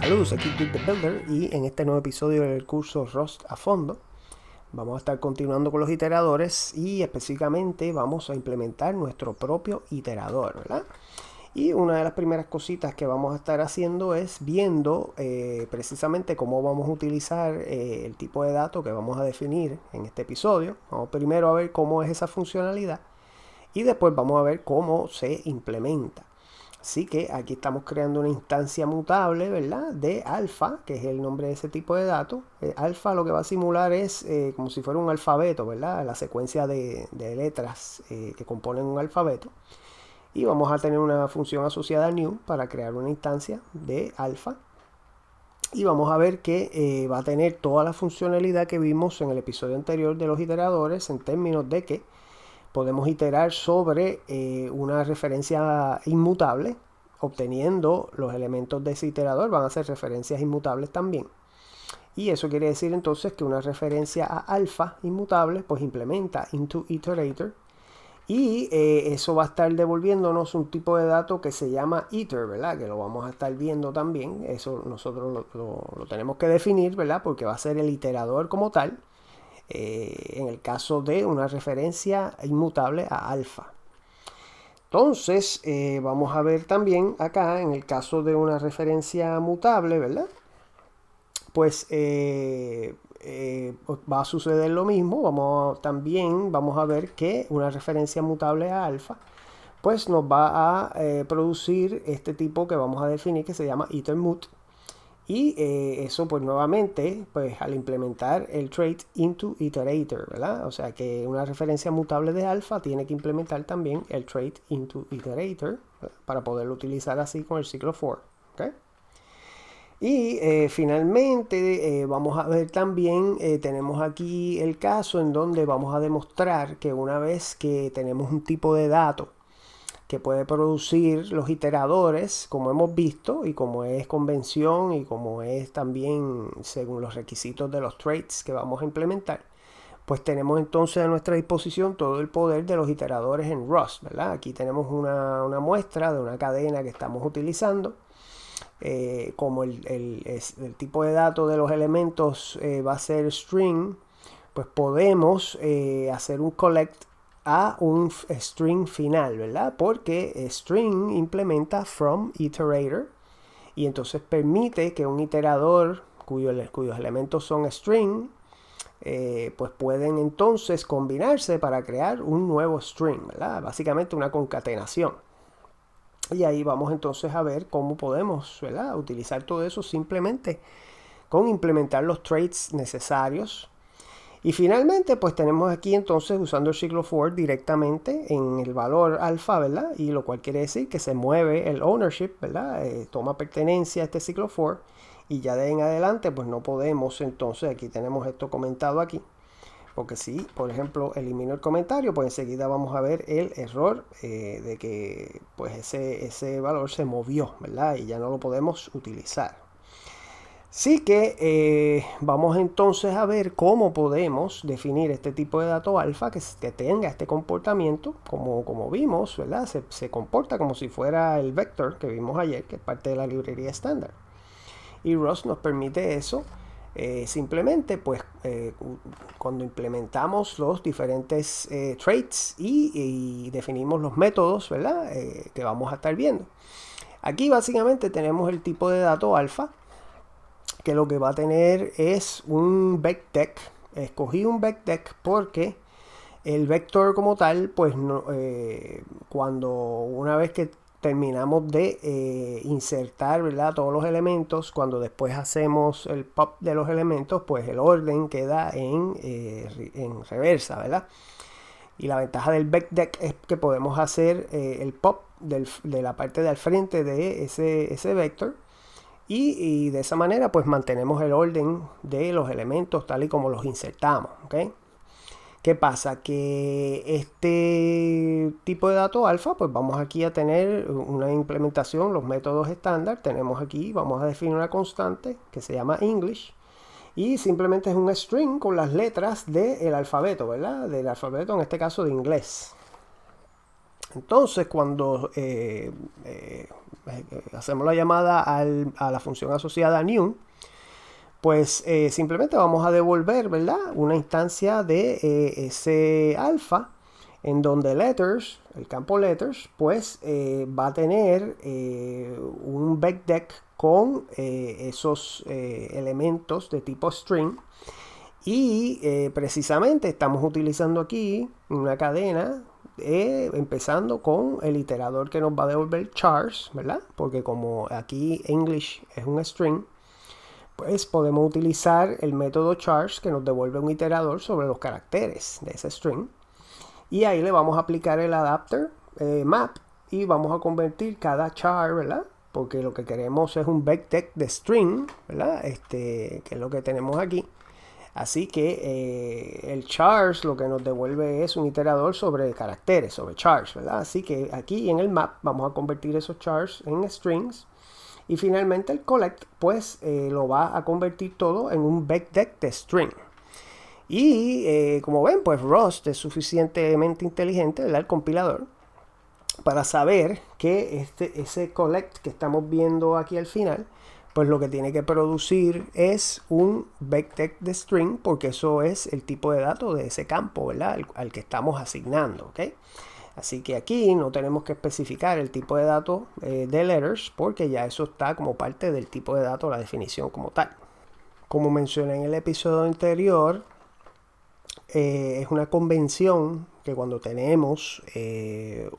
Saludos, aquí Duke the Builder y en este nuevo episodio del curso Rust a fondo vamos a estar continuando con los iteradores y específicamente vamos a implementar nuestro propio iterador, ¿verdad? Y una de las primeras cositas que vamos a estar haciendo es viendo precisamente cómo vamos a utilizar el tipo de dato que vamos a definir en este episodio. Vamos primero a ver cómo es esa funcionalidad y después vamos a ver cómo se implementa. Así que aquí estamos creando una instancia mutable, ¿verdad? De alfa, que es el nombre de ese tipo de datos. Alfa lo que va a simular es como si fuera un alfabeto, ¿verdad? La secuencia de letras que componen un alfabeto. Y vamos a tener una función asociada a new para crear una instancia de alfa. Y vamos a ver que va a tener toda la funcionalidad que vimos en el episodio anterior de los iteradores en términos de que podemos iterar sobre una referencia inmutable, obteniendo los elementos de ese iterador, van a ser referencias inmutables también. Y eso quiere decir entonces que una referencia a alfa inmutable, pues implementa into iterator. Y eso va a estar devolviéndonos un tipo de dato que se llama iter, ¿verdad? Que lo vamos a estar viendo también. Eso nosotros lo tenemos que definir, ¿verdad? Porque va a ser el iterador como tal. En el caso de una referencia inmutable a alfa. Entonces, vamos a ver también acá, en el caso de una referencia mutable, ¿verdad? Pues va a suceder lo mismo. También vamos a ver que una referencia mutable a alfa, pues nos va a producir este tipo que vamos a definir que se llama itermut. Y eso pues nuevamente, pues al implementar el trait into iterator, ¿verdad? O sea que una referencia mutable de alfa tiene que implementar también el trait into iterator, ¿verdad? Para poderlo utilizar así con el ciclo for, ¿okay? Y finalmente vamos a ver también, tenemos aquí el caso en donde vamos a demostrar que una vez que tenemos un tipo de dato que puede producir los iteradores, como hemos visto, y como es convención y como es también según los requisitos de los traits que vamos a implementar, pues tenemos entonces a nuestra disposición todo el poder de los iteradores en Rust, ¿verdad? Aquí tenemos una muestra de una cadena que estamos utilizando. Como el tipo de dato de los elementos va a ser string, pues podemos hacer un collect a un string final, ¿verdad? Porque string implementa from iterator y entonces permite que un iterador cuyos elementos son string, pues pueden entonces combinarse para crear un nuevo string, ¿verdad? Básicamente una concatenación. Y ahí vamos entonces a ver cómo podemos, ¿verdad? Utilizar todo eso simplemente con implementar los traits necesarios. Y finalmente, pues tenemos aquí entonces usando el ciclo for directamente en el valor alfa, ¿verdad? Y lo cual quiere decir que se mueve el ownership, ¿verdad? Toma pertenencia a este ciclo for y ya de ahí en adelante, pues no podemos entonces, aquí tenemos esto comentado aquí. Porque si, por ejemplo, elimino el comentario, pues enseguida vamos a ver el error de que pues ese valor se movió, ¿verdad? Y ya no lo podemos utilizar. Así que vamos entonces a ver cómo podemos definir este tipo de dato alfa que tenga este comportamiento, como vimos, ¿verdad? Se comporta como si fuera el vector que vimos ayer, que es parte de la librería estándar. Y Rust nos permite eso. Simplemente pues cuando implementamos los diferentes traits y definimos los métodos, ¿verdad? Que vamos a estar viendo. Aquí básicamente tenemos el tipo de dato alfa, que lo que va a tener es un vectec. Escogí un vectec porque el vector como tal, pues no, cuando una vez que terminamos de insertar, ¿verdad? Todos los elementos, cuando después hacemos el pop de los elementos, pues el orden queda en reversa, ¿verdad? Y la ventaja del vectec es que podemos hacer el pop de la parte de al frente de ese vector y de esa manera pues mantenemos el orden de los elementos tal y como los insertamos, ¿ok? ¿Qué pasa? Que este tipo de dato alfa, pues vamos aquí a tener una implementación, los métodos estándar. Tenemos aquí, vamos a definir una constante que se llama English. Y simplemente es un string con las letras del alfabeto, ¿verdad? Del alfabeto, en este caso de inglés. Entonces, cuando hacemos la llamada a la función asociada new, pues simplemente vamos a devolver, ¿verdad?, una instancia de ese alfa, en donde letters, el campo letters, pues va a tener un backdeck con esos elementos de tipo string. Y precisamente estamos utilizando aquí una cadena, empezando con el iterador que nos va a devolver chars, ¿verdad? Porque como aquí English es un string, pues podemos utilizar el método chars, que nos devuelve un iterador sobre los caracteres de ese string. Y ahí le vamos a aplicar el adapter map y vamos a convertir cada char, ¿verdad? Porque lo que queremos es un backdeck de string, ¿verdad? Que es lo que tenemos aquí. Así que el chars lo que nos devuelve es un iterador sobre caracteres, sobre chars, ¿verdad? Así que aquí en el map vamos a convertir esos chars en strings. Y finalmente el collect pues lo va a convertir todo en un backdeck de string. Y como ven, pues Rust es suficientemente inteligente, ¿verdad?, el compilador, para saber que ese collect que estamos viendo aquí al final, pues lo que tiene que producir es un backdeck de string, porque eso es el tipo de datos de ese campo, ¿verdad?, al que estamos asignando, ¿ok? Así que aquí no tenemos que especificar el tipo de datos de letters, porque ya eso está como parte del tipo de datos, la definición como tal. Como mencioné en el episodio anterior, es una convención que cuando tenemos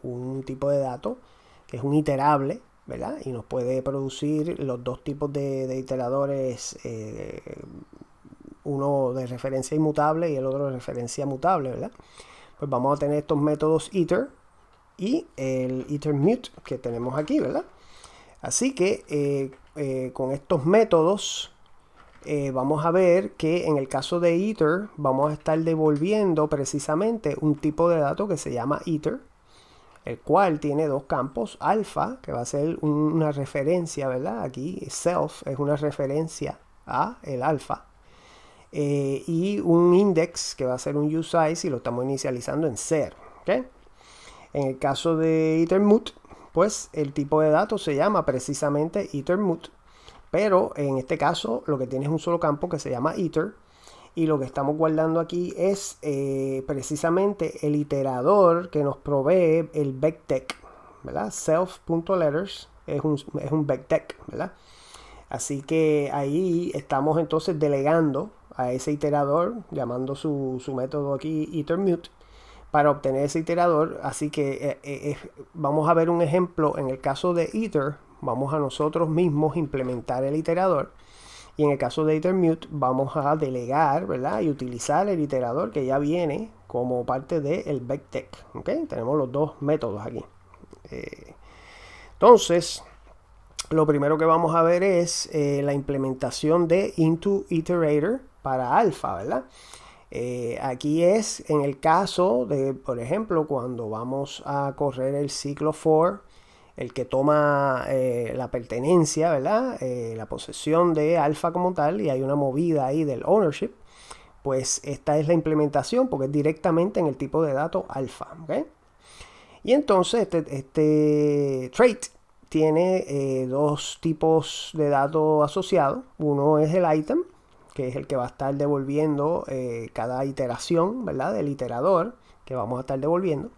un tipo de dato que es un iterable, ¿verdad?, y nos puede producir los dos tipos de iteradores, uno de referencia inmutable y el otro de referencia mutable, ¿verdad?, pues vamos a tener estos métodos iter y el iterMute que tenemos aquí, ¿verdad? Así que con estos métodos vamos a ver que en el caso de iter vamos a estar devolviendo precisamente un tipo de dato que se llama iter, el cual tiene dos campos, alfa, que va a ser una referencia, ¿verdad? Aquí self es una referencia a el alfa, y un index que va a ser un usize y lo estamos inicializando en 0, ¿ok? En el caso de iterMute, pues el tipo de datos se llama precisamente iterMute, pero en este caso lo que tiene es un solo campo que se llama iter, y lo que estamos guardando aquí es precisamente el iterador que nos provee el backdeck, ¿verdad? Self.letters es un backdeck, ¿verdad? Así que ahí estamos entonces delegando a ese iterador, llamando su método aquí iterMute, para obtener ese iterador. Así que vamos a ver un ejemplo. En el caso de iter, vamos a nosotros mismos implementar el iterador, y en el caso de iterMute vamos a delegar, ¿verdad?, y utilizar el iterador que ya viene como parte del backdeck, ¿ok? Tenemos los dos métodos aquí. Entonces, lo primero que vamos a ver es la implementación de into_iterator para alfa, ¿verdad? Aquí es en el caso de, por ejemplo, cuando vamos a correr el ciclo for, el que toma la pertenencia, ¿verdad?, la posesión de alfa como tal, y hay una movida ahí del ownership, pues esta es la implementación porque es directamente en el tipo de dato alfa, ¿ok? Y entonces este trait tiene dos tipos de datos asociados. Uno es el item, que es el que va a estar devolviendo cada iteración, ¿verdad?, del iterador que vamos a estar devolviendo.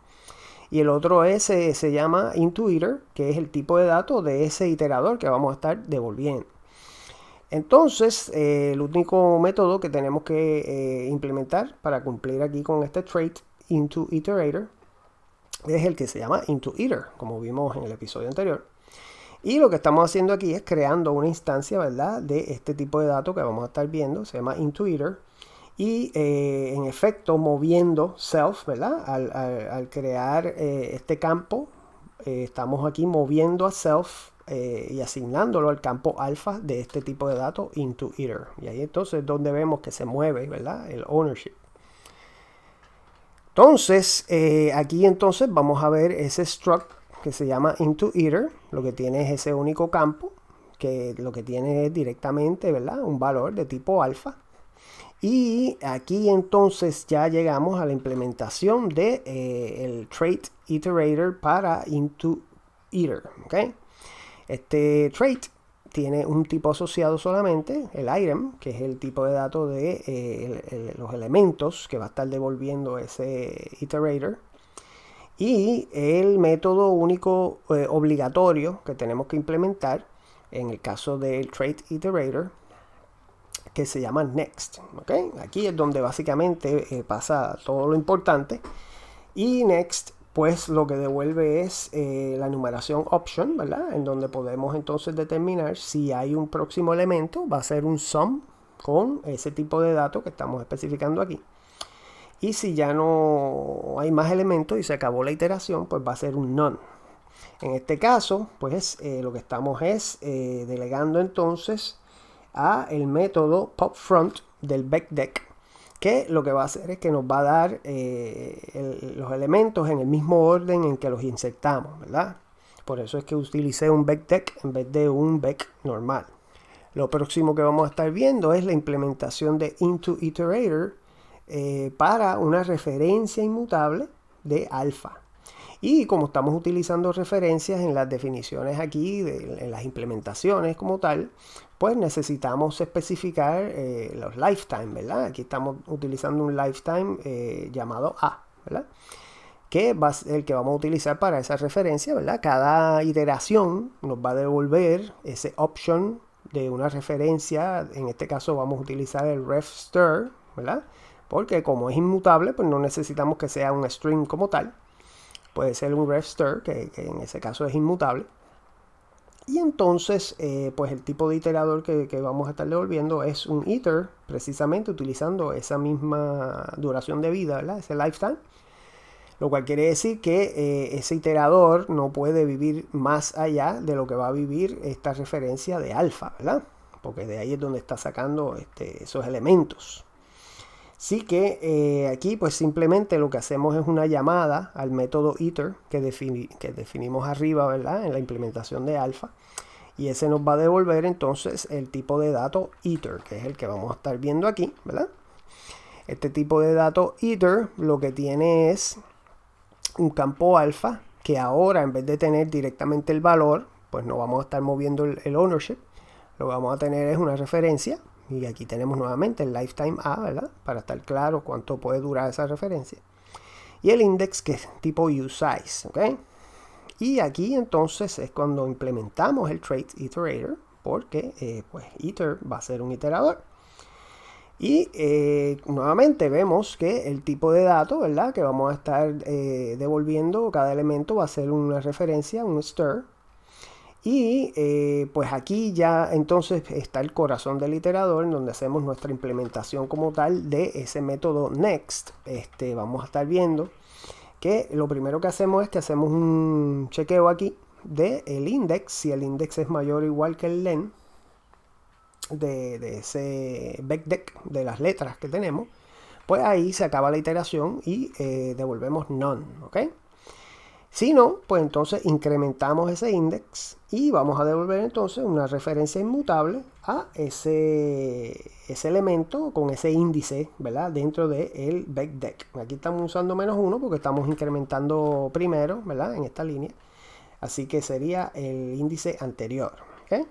Y el otro es, se llama into_iter, que es el tipo de datos de ese iterador que vamos a estar devolviendo. Entonces, el único método que tenemos que implementar para cumplir aquí con este trait into_iterator es el que se llama into_iter, como vimos en el episodio anterior. Y lo que estamos haciendo aquí es creando una instancia, ¿verdad?, de este tipo de datos que vamos a estar viendo, se llama into_iter. Y en efecto, moviendo self, ¿verdad? Al crear este campo, estamos aquí moviendo a self y asignándolo al campo alfa de este tipo de datos into_iter. Y ahí entonces es donde vemos que se mueve, ¿verdad?, el ownership. Entonces, aquí entonces vamos a ver ese struct que se llama into_iter. Lo que tiene es ese único campo, que lo que tiene es directamente, ¿verdad?, un valor de tipo alfa. Y aquí entonces ya llegamos a la implementación de el trait iterator para IntoIter. ¿Okay? Este trait tiene un tipo asociado solamente, el item, que es el tipo de datos de los elementos que va a estar devolviendo ese iterator. Y el método único obligatorio que tenemos que implementar en el caso del trait iterator, que se llama next. ¿Okay? Aquí es donde básicamente pasa todo lo importante. Y next, pues lo que devuelve es la numeración option, ¿verdad? En donde podemos entonces determinar si hay un próximo elemento, va a ser un sum con ese tipo de datos que estamos especificando aquí. Y si ya no hay más elementos y se acabó la iteración, pues va a ser un none. En este caso, pues lo que estamos es delegando entonces a el método popFront del BECDEC, que lo que va a hacer es que nos va a dar los elementos en el mismo orden en que los insertamos, ¿verdad? Por eso es que utilicé un BECDEC en vez de un BEC normal. Lo próximo que vamos a estar viendo es la implementación de IntoIterator para una referencia inmutable de alfa. Y como estamos utilizando referencias en las definiciones aquí, en las implementaciones como tal, pues necesitamos especificar los lifetime, ¿verdad? Aquí estamos utilizando un lifetime llamado A, ¿verdad? Que va a ser el que vamos a utilizar para esa referencia, ¿verdad? Cada iteración nos va a devolver ese option de una referencia. En este caso vamos a utilizar el refStir, ¿verdad? Porque como es inmutable, pues no necesitamos que sea un string como tal. Puede ser un refStir, que en ese caso es inmutable. Y entonces, pues el tipo de iterador que vamos a estar devolviendo es un iter, precisamente utilizando esa misma duración de vida, ¿verdad? Ese lifetime. Lo cual quiere decir que ese iterador no puede vivir más allá de lo que va a vivir esta referencia de alfa, ¿verdad? Porque de ahí es donde está sacando esos elementos. Así que aquí pues simplemente lo que hacemos es una llamada al método iter que definimos arriba, ¿verdad? En la implementación de alfa. Y ese nos va a devolver entonces el tipo de dato iter, que es el que vamos a estar viendo aquí, ¿verdad? Este tipo de dato iter lo que tiene es un campo alfa que ahora en vez de tener directamente el valor, pues no vamos a estar moviendo el ownership. Lo que vamos a tener es una referencia. Y aquí tenemos nuevamente el lifetime A, ¿verdad? Para estar claro cuánto puede durar esa referencia. Y el index que es tipo useSize, ¿ok? Y aquí entonces es cuando implementamos el trait iterator, porque pues iter va a ser un iterador. Y nuevamente vemos que el tipo de datos, ¿verdad? Que vamos a estar devolviendo, cada elemento va a ser una referencia, un stir. Y pues aquí ya entonces está el corazón del iterador en donde hacemos nuestra implementación como tal de ese método next. Vamos a estar viendo que lo primero que hacemos es que hacemos un chequeo aquí del index. Si el index es mayor o igual que el len de ese BECDEC de las letras que tenemos, pues ahí se acaba la iteración y devolvemos none, ¿ok? Si no, pues entonces incrementamos ese index y vamos a devolver entonces una referencia inmutable a ese elemento con ese índice, ¿verdad? Dentro del BECDEC. Aquí estamos usando -1 porque estamos incrementando primero, ¿verdad? En esta línea. Así que sería el índice anterior, ¿ok?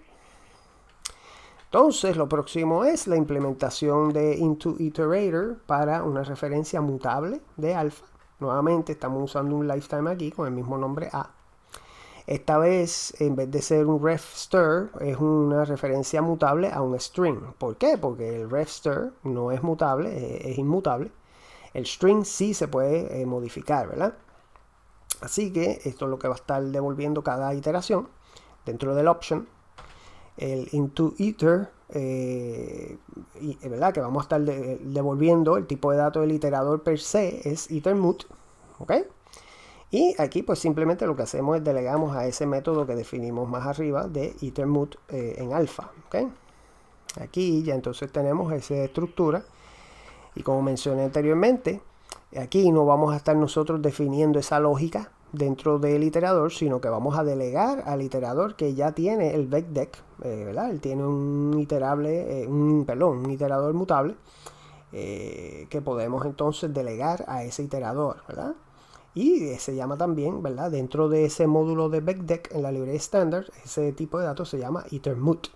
Entonces, lo próximo es la implementación de IntoIterator para una referencia mutable de alfa. Nuevamente estamos usando un lifetime aquí con el mismo nombre A. Esta vez, en vez de ser un refStir, es una referencia mutable a un string. ¿Por qué? Porque el refStir no es mutable, es inmutable. El string sí se puede modificar, ¿verdad? Así que esto es lo que va a estar devolviendo cada iteración dentro del option. El IntoIter, ¿verdad? Que vamos a estar devolviendo el tipo de datos del iterador per se es iterMut, ¿ok? Y aquí pues simplemente lo que hacemos es delegamos a ese método que definimos más arriba de iterMut en alfa, ¿ok? Aquí ya entonces tenemos esa estructura y como mencioné anteriormente, aquí no vamos a estar nosotros definiendo esa lógica dentro del iterador, sino que vamos a delegar al iterador que ya tiene el BECDEC, ¿verdad? Él tiene un iterador mutable, que podemos entonces delegar a ese iterador, ¿verdad? Y se llama también, ¿verdad? Dentro de ese módulo de BECDEC en la librería estándar, ese tipo de datos se llama itermut.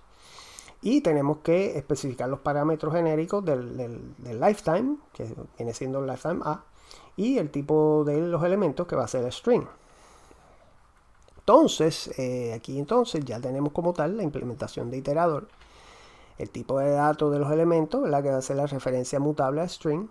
Y tenemos que especificar los parámetros genéricos del lifetime, que viene siendo el lifetime A, y el tipo de los elementos, que va a ser el string. Entonces, aquí entonces ya tenemos como tal la implementación de iterador, el tipo de datos de los elementos, ¿verdad? Que va a ser la referencia mutable a string.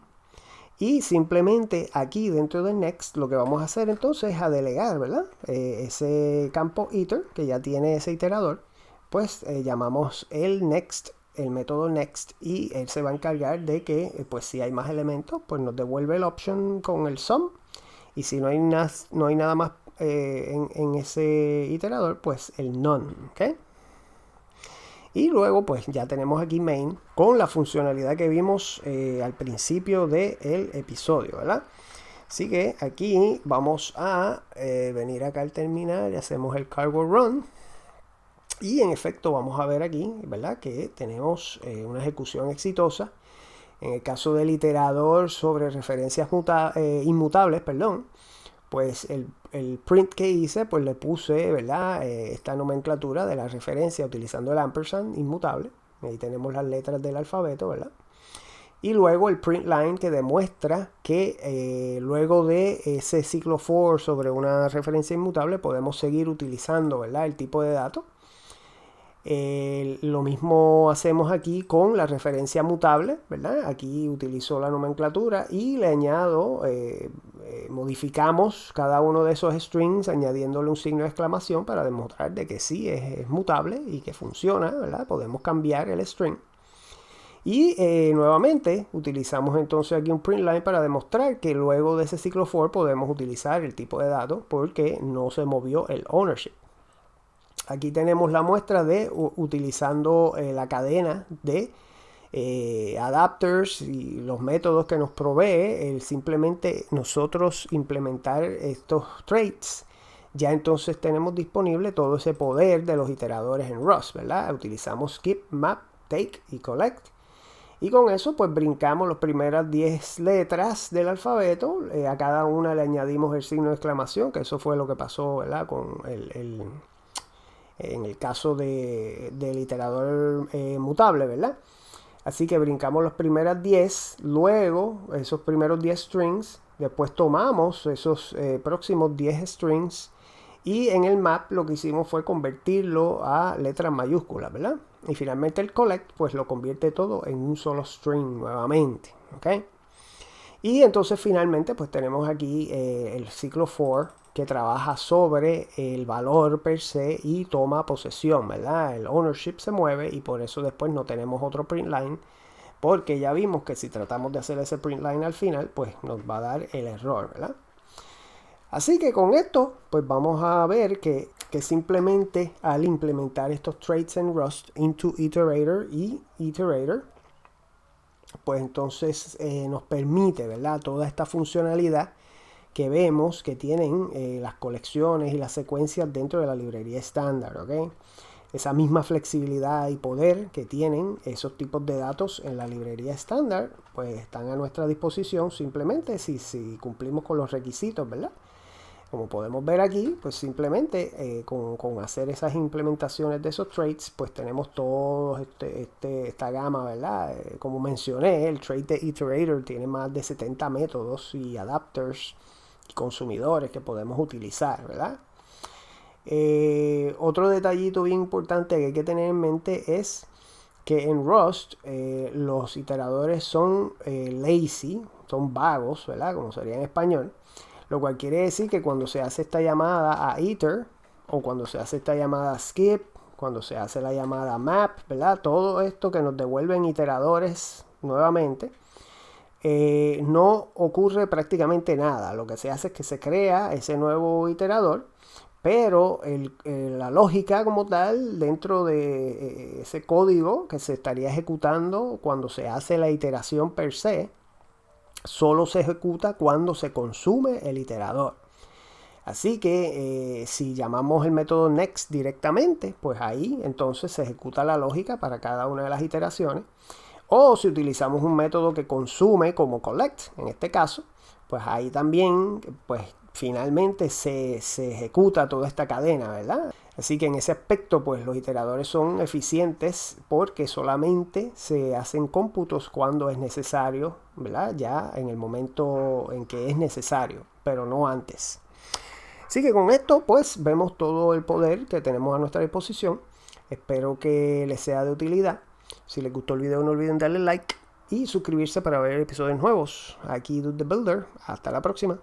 Y simplemente aquí dentro de next lo que vamos a hacer entonces es a delegar, ¿verdad? Ese campo iter que ya tiene ese iterador, pues llamamos el next, el método next, y él se va a encargar de que pues si hay más elementos, pues nos devuelve el option con el sum, y si no hay nada más en ese iterador, pues el none, ¿ok? Y luego pues ya tenemos aquí main con la funcionalidad que vimos al principio del episodio, ¿verdad? Así que aquí vamos a venir acá al terminal y hacemos el cargo run. Y en efecto vamos a ver aquí, ¿verdad? Que tenemos una ejecución exitosa. En el caso del iterador sobre referencias inmutables, perdón, pues el print que hice, pues le puse, ¿verdad? Esta nomenclatura de la referencia utilizando el ampersand inmutable. Ahí tenemos las letras del alfabeto, ¿verdad? Y luego el print line que demuestra que luego de ese ciclo for sobre una referencia inmutable podemos seguir utilizando, ¿verdad? El tipo de datos. Lo mismo hacemos aquí con la referencia mutable, ¿verdad? Aquí utilizo la nomenclatura y le añado, modificamos cada uno de esos strings añadiéndole un signo de exclamación para demostrar de que sí es mutable y que funciona, ¿verdad? Podemos cambiar el string. Y nuevamente utilizamos entonces aquí un print line para demostrar que luego de ese ciclo for podemos utilizar el tipo de datos porque no se movió el ownership. Aquí tenemos la muestra de utilizando la cadena de adapters y los métodos que nos provee simplemente nosotros implementar estos traits. Ya entonces tenemos disponible todo ese poder de los iteradores en Rust, ¿verdad? Utilizamos skip, map, take y collect. Y con eso pues brincamos las primeras 10 letras del alfabeto. A cada una le añadimos el signo de exclamación, que eso fue lo que pasó, ¿verdad? Con en el caso del iterador mutable, ¿verdad? Así que brincamos las primeras 10, luego esos primeros 10 strings, después tomamos esos próximos 10 strings y en el map lo que hicimos fue convertirlo a letras mayúsculas, ¿verdad? Y finalmente el collect pues lo convierte todo en un solo string nuevamente, ¿ok? Y entonces finalmente pues tenemos aquí el ciclo for que trabaja sobre el valor per se y toma posesión, ¿verdad? El ownership se mueve y por eso después no tenemos otro print line, porque ya vimos que si tratamos de hacer ese print line al final, pues nos va a dar el error, ¿verdad? Así que con esto, pues vamos a ver que simplemente al implementar estos traits en Rust into iterator y iterator, pues entonces nos permite, ¿verdad? Toda esta funcionalidad que vemos que tienen las colecciones y las secuencias dentro de la librería estándar, ¿ok? Esa misma flexibilidad y poder que tienen esos tipos de datos en la librería estándar, pues están a nuestra disposición simplemente si cumplimos con los requisitos, ¿verdad? Como podemos ver aquí, pues simplemente con hacer esas implementaciones de esos traits, pues tenemos todo esta gama, ¿verdad? Como mencioné, el trait de iterator tiene más de 70 métodos y adapters y consumidores que podemos utilizar, ¿verdad? Otro detallito bien importante que hay que tener en mente es que en Rust los iteradores son lazy, son vagos, ¿verdad? Como sería en español. Lo cual quiere decir que cuando se hace esta llamada a iter, o cuando se hace esta llamada a skip, cuando se hace la llamada map, ¿verdad? Todo esto que nos devuelven iteradores nuevamente, no ocurre prácticamente nada. Lo que se hace es que se crea ese nuevo iterador, pero la lógica como tal dentro de ese código que se estaría ejecutando cuando se hace la iteración per se, solo se ejecuta cuando se consume el iterador. Así que si llamamos el método next directamente, pues ahí entonces se ejecuta la lógica para cada una de las iteraciones. O si utilizamos un método que consume como collect, en este caso, pues ahí también, pues finalmente se ejecuta toda esta cadena, ¿verdad? Así que en ese aspecto, pues los iteradores son eficientes porque solamente se hacen cómputos cuando es necesario, ¿verdad? Ya en el momento en que es necesario, pero no antes. Así que con esto, pues vemos todo el poder que tenemos a nuestra disposición. Espero que les sea de utilidad. Si les gustó el video, no olviden darle like y suscribirse para ver episodios nuevos. Aquí Dude the Builder. Hasta la próxima.